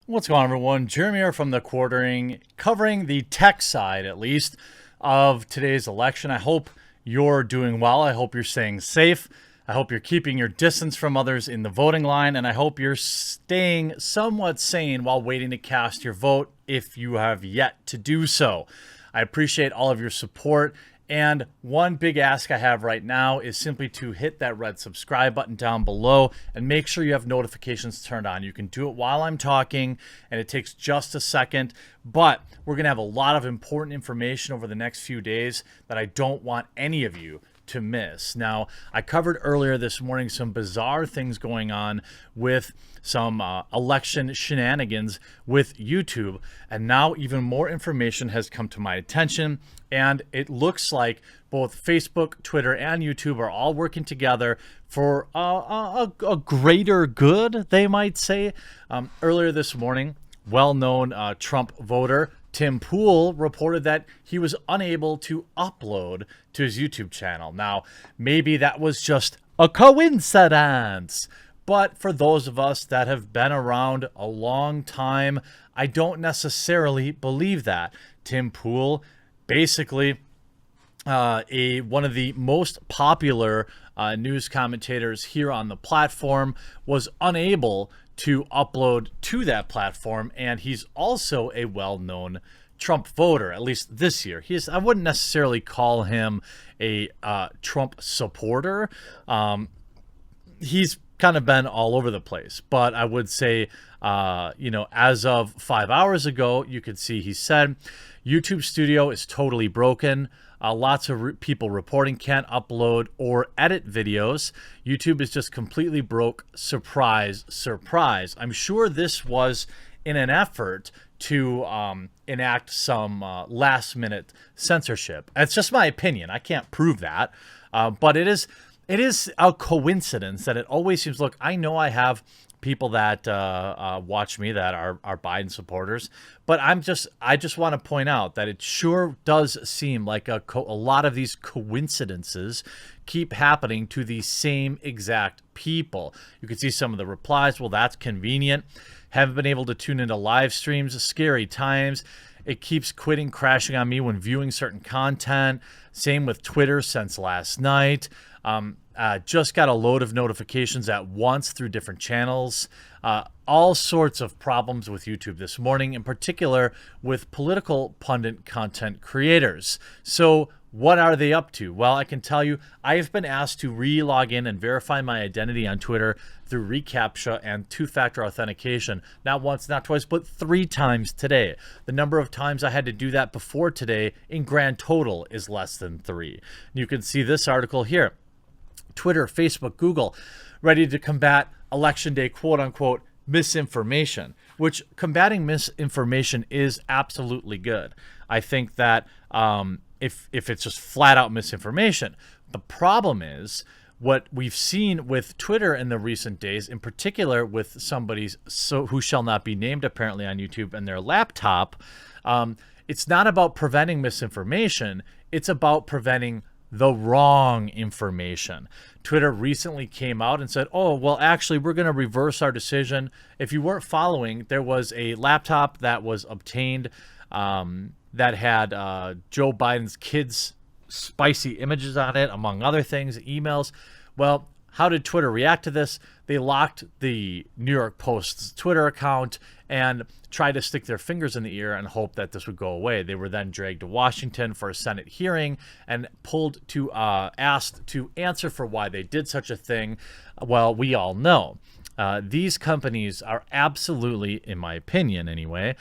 What's going on, everyone? Jeremy here from The Quartering, covering the tech side, at least, of today's election. I hope you're doing well. I hope you're staying safe. I hope you're keeping your distance from others in the voting line, and I hope you're staying somewhat sane while waiting to cast your vote if you have yet to do so. I appreciate all of your support. And one big ask I have right now is simply to hit that red subscribe button down below and make sure you have notifications turned on. You can do it while I'm talking, and it takes just a second, but we're going to have a lot of important information over the next few days that I don't want any of you to miss. Now, I covered earlier this morning some bizarre things going on with some election shenanigans with YouTube, and now even more information has come to my attention, and it looks like both Facebook, Twitter, and YouTube are all working together for a greater good, they might say. Earlier this morning, well-known Trump voter Tim Pool reported that he was unable to upload to his YouTube channel. Now, maybe that was just a coincidence, but for those of us that have been around a long time, I don't necessarily believe that. Tim Pool, basically one of the most popular news commentators here on the platform, was unable to upload to that platform, and he's also a well-known Trump voter, at least this year. I wouldn't necessarily call him a Trump supporter. He's kind of been all over the place, but I would say, as of 5 hours ago, you could see he said, YouTube Studio is totally broken. Lots of people reporting can't upload or edit videos. YouTube is just completely broke. Surprise, surprise. I'm sure this was in an effort to enact some last-minute censorship. It's just my opinion. I can't prove that, but it is a coincidence that it always seems. Look, I know I have people that watch me that are Biden supporters, but I just want to point out that it sure does seem like a lot of these coincidences keep happening to the same exact people. You can see some of the replies. Well, that's convenient. Haven't been able to tune into live streams. Scary times. It keeps crashing on me when viewing certain content. Same with Twitter since last night. Just got a load of notifications at once through different channels. All sorts of problems with YouTube this morning, in particular with political pundit content creators. So what are they up to? Well, I can tell you, I have been asked to re-log in and verify my identity on Twitter through reCAPTCHA and two-factor authentication. Not once, not twice, but 3 times today. The number of times I had to do that before today in grand total is less than 3. You can see this article here. Twitter, Facebook, Google, ready to combat election day, quote unquote, misinformation, which combating misinformation is absolutely good. I think that if it's just flat out misinformation, the problem is what we've seen with Twitter in the recent days, in particular with somebody's who shall not be named apparently on YouTube and their laptop. It's not about preventing misinformation. It's about preventing the wrong information. Twitter recently came out and said, oh, well, actually, we're going to reverse our decision. If you weren't following, there was a laptop that was obtained that had Joe Biden's kids' spicy images on it, among other things, emails. Well, how did Twitter react to this? They locked the New York Post's Twitter account and tried to stick their fingers in the ear and hope that this would go away. They were then dragged to Washington for a Senate hearing and asked to answer for why they did such a thing. Well, we all know. These companies are absolutely, in my opinion anyway,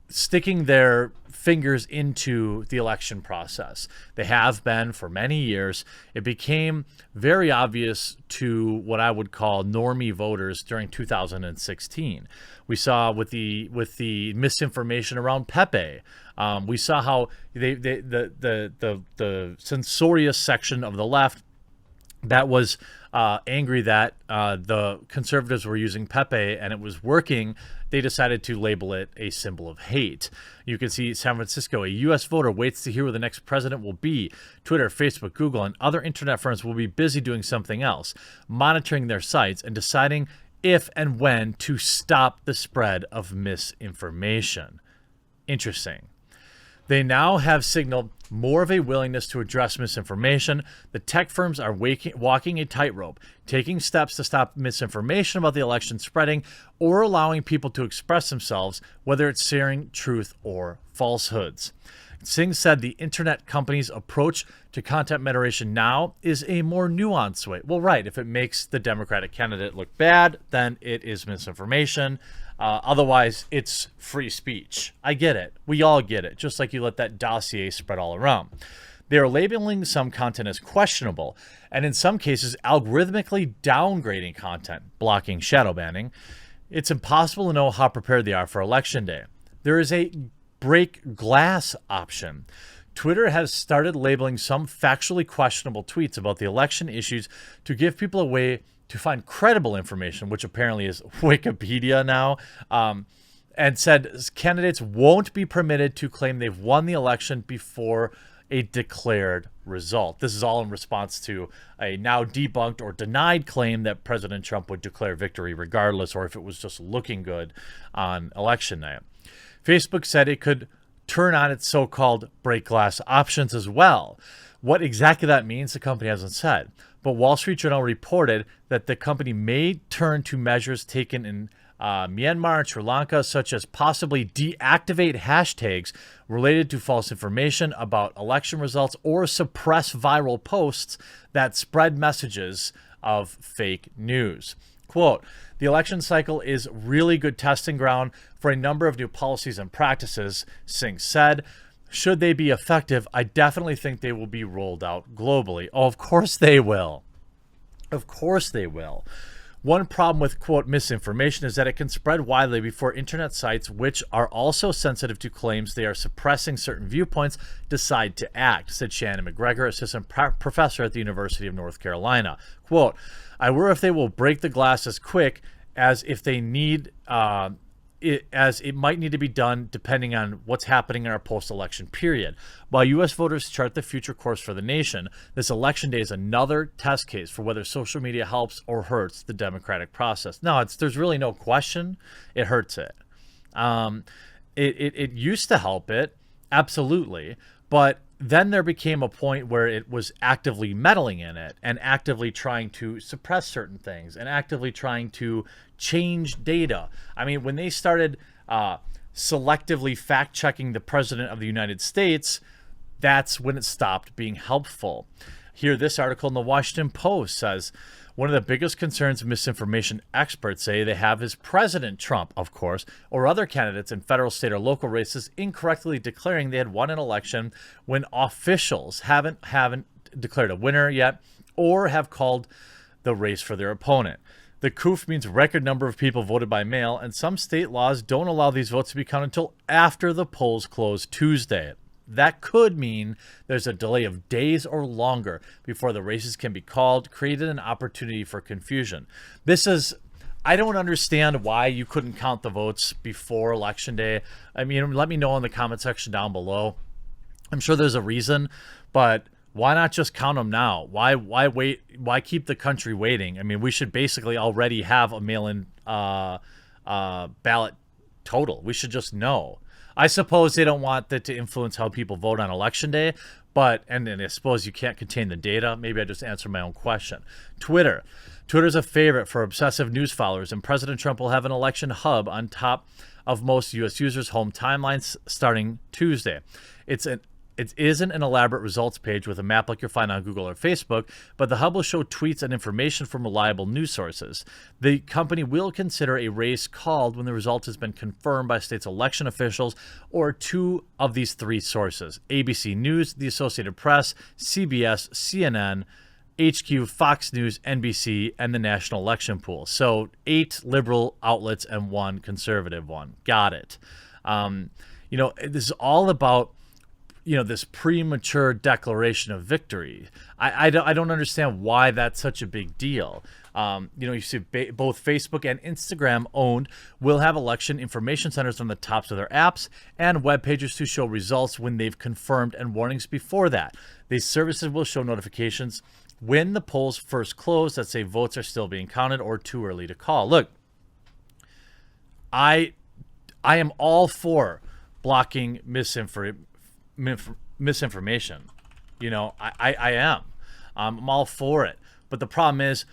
sticking their fingers into the election process. They have been for many years. It became very obvious to what I would call normie voters during 2016. We saw with the misinformation around Pepe. We saw how the censorious section of the left that was angry that the conservatives were using Pepe and it was working, they decided to label it a symbol of hate. You can see San Francisco, a U.S. voter waits to hear who the next president will be. Twitter, Facebook, Google, and other internet firms will be busy doing something else, monitoring their sites and deciding if and when to stop the spread of misinformation. Interesting. They now have signaled more of a willingness to address misinformation. The tech firms are walking a tightrope, taking steps to stop misinformation about the election spreading or allowing people to express themselves, whether it's sharing truth or falsehoods. Singh said the internet company's approach to content moderation now is a more nuanced way. Well, right, if it makes the Democratic candidate look bad, then it is misinformation. Otherwise, it's free speech. I get it. We all get it, just like you let that dossier spread all around. They are labeling some content as questionable, and in some cases, algorithmically downgrading content, blocking shadow banning. It's impossible to know how prepared they are for Election Day. There is a break glass option. Twitter has started labeling some factually questionable tweets about the election issues to give people a way to find credible information, which apparently is Wikipedia now, and said candidates won't be permitted to claim they've won the election before a declared result. This is all in response to a now debunked or denied claim that President Trump would declare victory regardless, or if it was just looking good on election night. Facebook said it could turn on its so-called break glass options as well. What exactly that means, the company hasn't said. But Wall Street Journal reported that the company may turn to measures taken in Myanmar and Sri Lanka, such as possibly deactivate hashtags related to false information about election results or suppress viral posts that spread messages of fake news. Quote, the election cycle is really good testing ground for a number of new policies and practices, Singh said. Should they be effective, I definitely think they will be rolled out globally. Oh, of course they will. Of course they will. One problem with, quote, misinformation is that it can spread widely before internet sites, which are also sensitive to claims they are suppressing certain viewpoints, decide to act, said Shannon McGregor, assistant professor at the University of North Carolina. Quote, I worry if they will break the glass as quick as if they need as it might need to be done depending on what's happening in our post-election period. While U.S. voters chart the future course for the nation, this election day is another test case for whether social media helps or hurts the democratic process. No, there's really no question it hurts it. It used to help it, absolutely, but then there became a point where it was actively meddling in it and actively trying to suppress certain things and actively trying to change data. I mean, when they started selectively fact-checking the president of the United States, that's when it stopped being helpful. Here, this article in the Washington Post says, one of the biggest concerns misinformation experts say they have is President Trump, of course, or other candidates in federal, state, or local races incorrectly declaring they had won an election when officials haven't declared a winner yet or have called the race for their opponent. The COOF means record number of people voted by mail, and some state laws don't allow these votes to be counted until after the polls close Tuesday. That could mean there's a delay of days or longer before the races can be called, creating an opportunity for confusion. I don't understand why you couldn't count the votes before Election Day. I mean, let me know in the comment section down below. I'm sure there's a reason, but why not just count them now? Why wait? Why keep the country waiting? I mean, we should basically already have a mail-in ballot total. We should just know. I suppose they don't want that to influence how people vote on Election Day, and I suppose you can't contain the data. Maybe I just answered my own question. Twitter's a favorite for obsessive news followers, and President Trump will have an election hub on top of most U.S. users' home timelines starting Tuesday. It isn't an elaborate results page with a map like you'll find on Google or Facebook, but the hub will show tweets and information from reliable news sources. The company will consider a race called when the result has been confirmed by state's election officials or two of these three sources: ABC News, the Associated Press, CBS, CNN, HQ, Fox News, NBC, and the National Election Pool. So 8 liberal outlets and 1 conservative one. Got it. This is all about this premature declaration of victory. I don't understand why that's such a big deal. You see both Facebook and Instagram owned will have election information centers on the tops of their apps and web pages to show results when they've confirmed and warnings before that. These services will show notifications when the polls first close that say votes are still being counted or too early to call. Look, I am all for blocking misinformation. You know, I am. I'm all for it. But the problem is,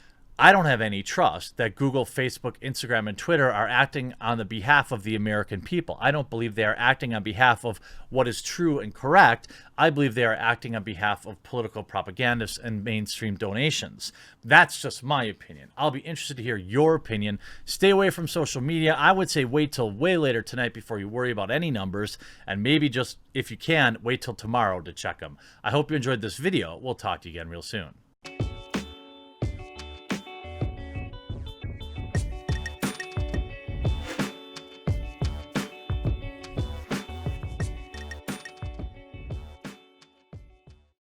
I don't have any trust that Google, Facebook, Instagram, and Twitter are acting on the behalf of the American people. I don't believe they are acting on behalf of what is true and correct. I believe they are acting on behalf of political propagandists and mainstream donations. That's just my opinion. I'll be interested to hear your opinion. Stay away from social media. I would say wait till way later tonight before you worry about any numbers, and maybe just, if you can, wait till tomorrow to check them. I hope you enjoyed this video. We'll talk to you again real soon.